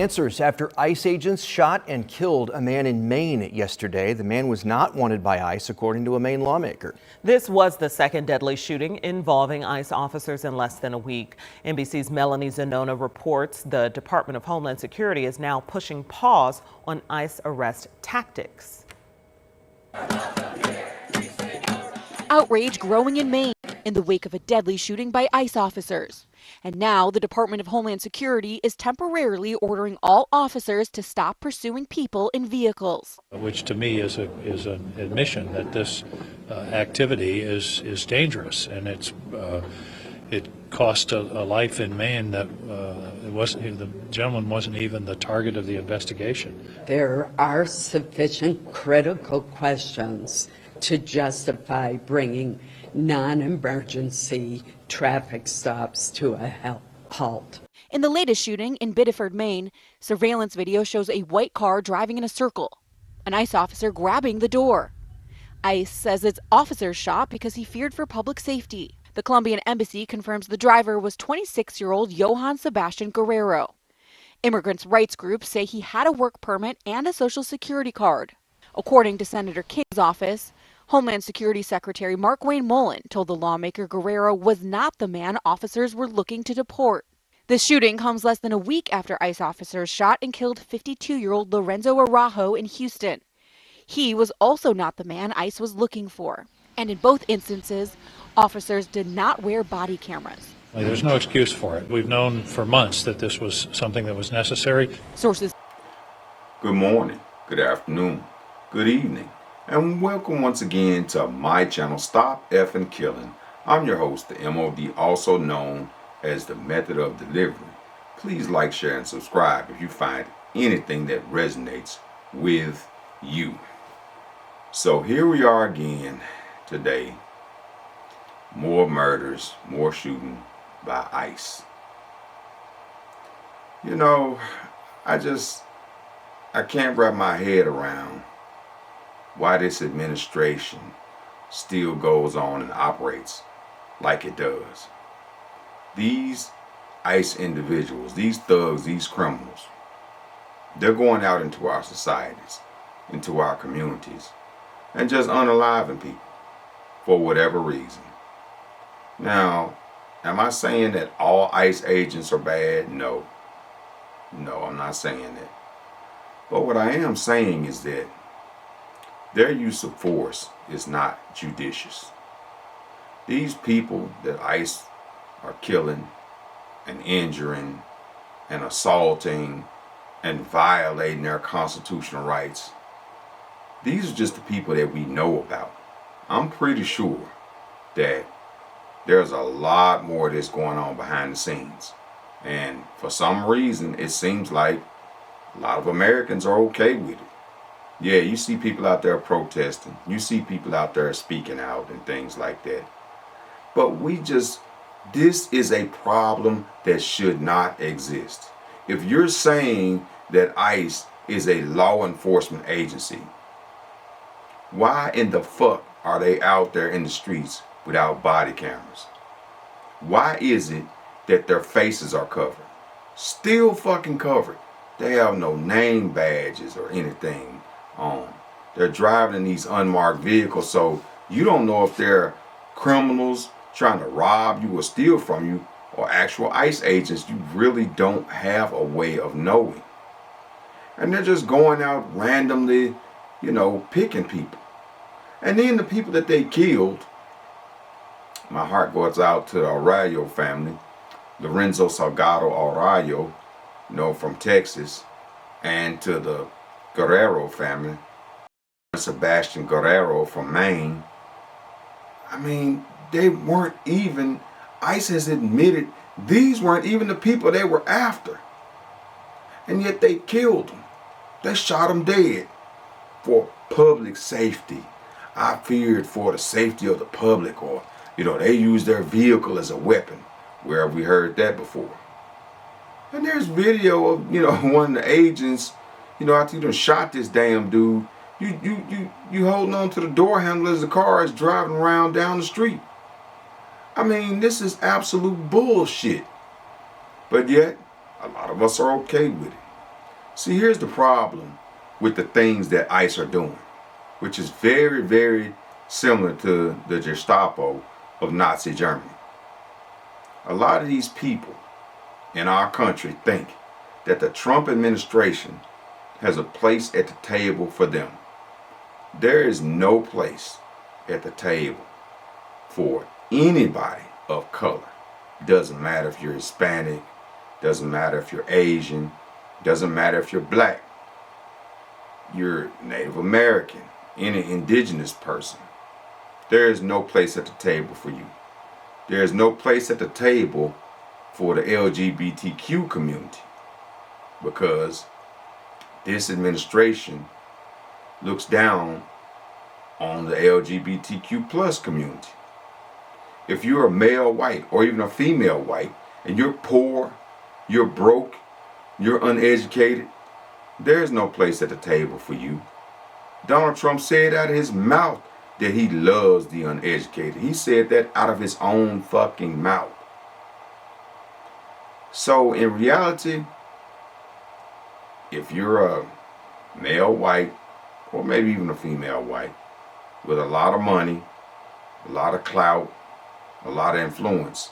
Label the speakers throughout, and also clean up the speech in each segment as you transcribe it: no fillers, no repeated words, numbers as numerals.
Speaker 1: answers after ICE agents shot and killed a man in Maine yesterday. The man was not wanted by ICE, according to a Maine lawmaker.
Speaker 2: This was the second deadly shooting involving ICE officers in less than a week. NBC's Melanie Zanona reports the Department of Homeland Security is now pushing pause on ICE arrest tactics.
Speaker 3: Outrage growing in Maine in the wake of a deadly shooting by ICE officers. And now the Department of Homeland Security is temporarily ordering all officers to stop pursuing people in vehicles.
Speaker 4: Which to me is an admission that this activity is dangerous, and it cost a life in Maine that the gentleman wasn't even the target of the investigation.
Speaker 5: There are sufficient critical questions to justify bringing non-emergency traffic stops to a halt.
Speaker 3: In the latest shooting in Biddeford, Maine, surveillance video shows a white car driving in a circle, an ICE officer grabbing the door. ICE says its officers shot because he feared for public safety. The Colombian embassy confirms the driver was 26-year-old Johann Sebastian Guerrero. Immigrants' rights groups say he had a work permit and a Social Security card. According to Senator King's office, Homeland Security Secretary Mark Wayne Mullen told the lawmaker Guerrero was not the man officers were looking to deport. This shooting comes less than a week after ICE officers shot and killed 52-year-old Lorenzo Araujo in Houston. He was also not the man ICE was looking for. And in both instances, officers did not wear body cameras.
Speaker 4: There's no excuse for it. We've known for months that this was something that was necessary.
Speaker 3: Sources.
Speaker 6: Good morning, good afternoon, good evening, and welcome once again to my channel, Stop Effing Killing. I'm your host, the MOD, also known as the Method of Delivery. Please like, share, and subscribe if you find anything that resonates with you. So here we are again today. More murders, more shooting by ICE. You know, I can't wrap my head around why this administration still goes on and operates like it does. These ICE individuals, these thugs, these criminals, they're going out into our societies, into our communities, and just unaliving people for whatever reason. Now, am I saying that all ICE agents are bad? No. No, I'm not saying that. But what I am saying is that their use of force is not judicious. These people that ICE are killing and injuring and assaulting and violating their constitutional rights, these are just the people that we know about. I'm pretty sure that there's a lot more that's going on behind the scenes. And for some reason, it seems like a lot of Americans are okay with it. Yeah, you see people out there protesting. You see people out there speaking out and things like that. But this is a problem that should not exist. If you're saying that ICE is a law enforcement agency, why in the fuck are they out there in the streets without body cameras? Why is it that their faces are covered? Still fucking covered. They have no name badges or anything on. They're driving in these unmarked vehicles, so you don't know if they're criminals trying to rob you or steal from you or actual ICE agents. You really don't have a way of knowing. And they're just going out randomly, picking people. And then the people that they killed, my heart goes out to the Araujo family, Lorenzo Salgado Araujo, from Texas, and to the Guerrero family, Sebastian Guerrero from Maine. I mean, they weren't even, ICE has admitted these weren't even the people they were after. And yet they killed them. They shot them dead for public safety. I feared for the safety of the public, or, they used their vehicle as a weapon. Where have we heard that before? And there's video of, one of the agents, after you done shot this damn dude, you holding on to the door handle as the car is driving around down the street. I mean, this is absolute bullshit. But yet, a lot of us are okay with it. See, here's the problem with the things that ICE are doing, which is very, very similar to the Gestapo of Nazi Germany. A lot of these people in our country think that the Trump administration has a place at the table for them. There is no place at the table for anybody of color. Doesn't matter if you're Hispanic, doesn't matter if you're Asian, doesn't matter if you're black, you're Native American, any indigenous person. There is no place at the table for you. There is no place at the table for the LGBTQ community, because this administration looks down on the LGBTQ plus community. If you're a male white or even a female white and you're poor, you're broke, you're uneducated, there's no place at the table for you. Donald Trump said out of his mouth that he loves the uneducated. He said that out of his own fucking mouth. So in reality, if you're a male white, or maybe even a female white, with a lot of money, a lot of clout, a lot of influence,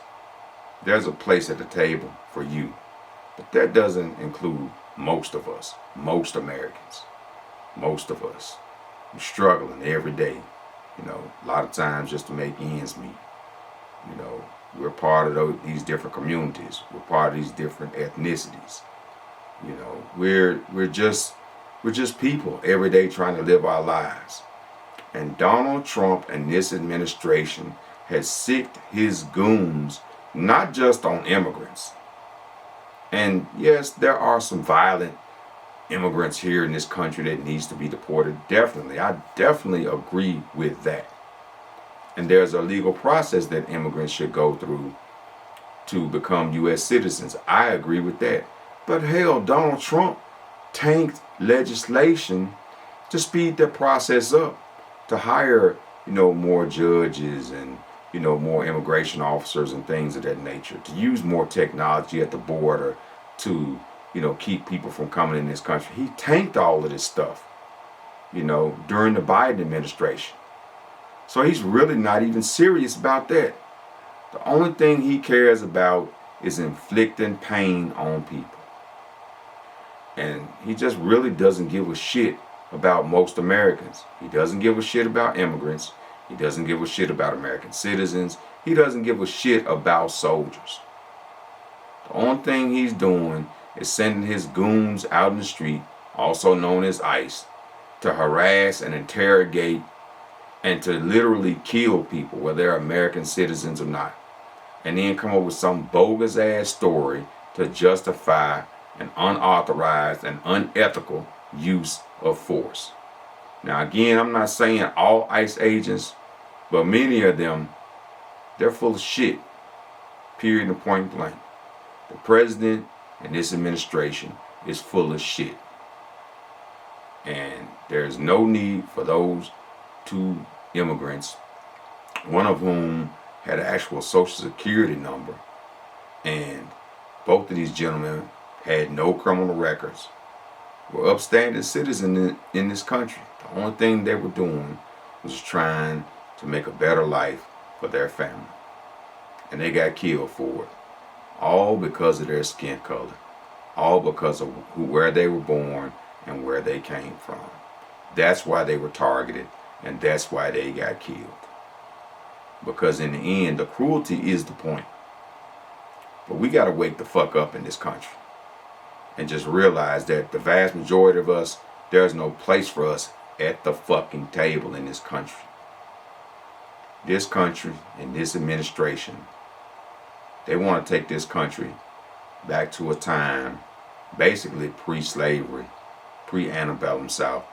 Speaker 6: there's a place at the table for you. But that doesn't include most of us, most Americans, most of us. We're struggling every day, a lot of times just to make ends meet. We're part of these different communities. We're part of these different ethnicities. We're just people every day trying to live our lives. And Donald Trump and this administration has sicked his goons not just on immigrants. And yes, there are some violent immigrants here in this country that needs to be deported. Definitely. I definitely agree with that. And there's a legal process that immigrants should go through to become U.S. citizens. I agree with that. But hell, Donald Trump tanked legislation to speed that process up, to hire, more judges and, more immigration officers and things of that nature, to use more technology at the border to, keep people from coming in this country. He tanked all of this stuff, during the Biden administration. So he's really not even serious about that. The only thing he cares about is inflicting pain on people. And he just really doesn't give a shit about most Americans. He doesn't give a shit about immigrants. He doesn't give a shit about American citizens. He doesn't give a shit about soldiers. The only thing he's doing is sending his goons out in the street, also known as ICE, to harass and interrogate and to literally kill people, whether they're American citizens or not. And then come up with some bogus ass story to justify an unauthorized and unethical use of force. Now again, I'm not saying all ICE agents, but many of them, they're full of shit. Period and point blank. The president and this administration is full of shit. And there's no need for those two immigrants, one of whom had an actual social security number, and both of these gentlemen had no criminal records, were upstanding citizens in this country. The only thing they were doing was trying to make a better life for their family. And they got killed for it. All because of their skin color. All because of where they were born and where they came from. That's why they were targeted, and that's why they got killed. Because in the end, the cruelty is the point. But we got to wake the fuck up in this country and just realize that the vast majority of us, there's no place for us at the fucking table in this country. This country and this administration, they want to take this country back to a time basically pre-slavery, pre-antebellum South,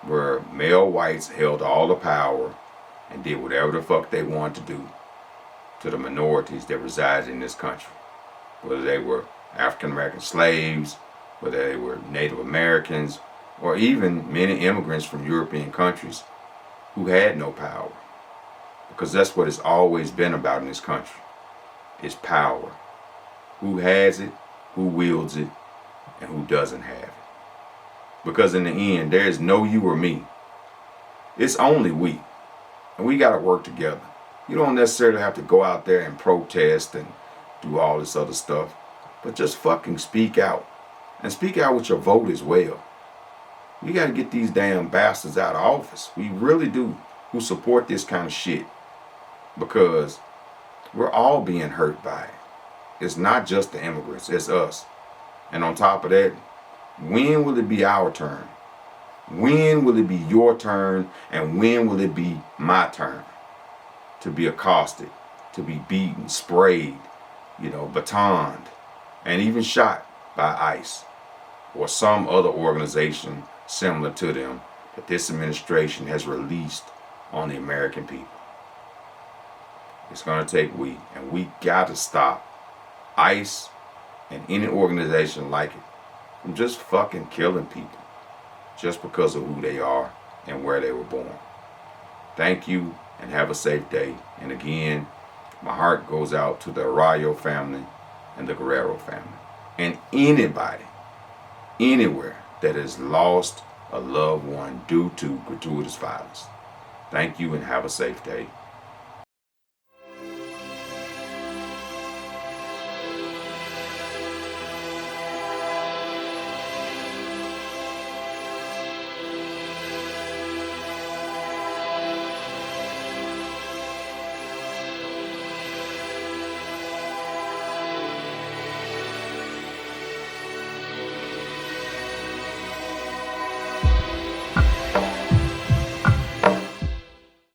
Speaker 6: where male whites held all the power and did whatever the fuck they wanted to do to the minorities that resided in this country, whether they were African American slaves, whether they were Native Americans, or even many immigrants from European countries who had no power. Because that's what it's always been about in this country. It's power. Who has it, who wields it, and who doesn't have it. Because in the end, there is no you or me. It's only we. And we got to work together. You don't necessarily have to go out there and protest and do all this other stuff. But just fucking speak out. And speak out with your vote as well. We got to get these damn bastards out of office. We really do. Who support this kind of shit. Because we're all being hurt by it. It's not just the immigrants. It's us. And on top of that, when will it be our turn? When will it be your turn? And when will it be my turn? To be accosted, to be beaten, sprayed, batoned, and even shot by ICE or some other organization similar to them that this administration has released on the American people. It's going to take and we got to stop ICE and any organization like it from just fucking killing people just because of who they are and where they were born. Thank you and have a safe day. And again, my heart goes out to the Arroyo family and the Guerrero family and anybody, anywhere that has lost a loved one due to gratuitous violence. Thank you and have a safe day.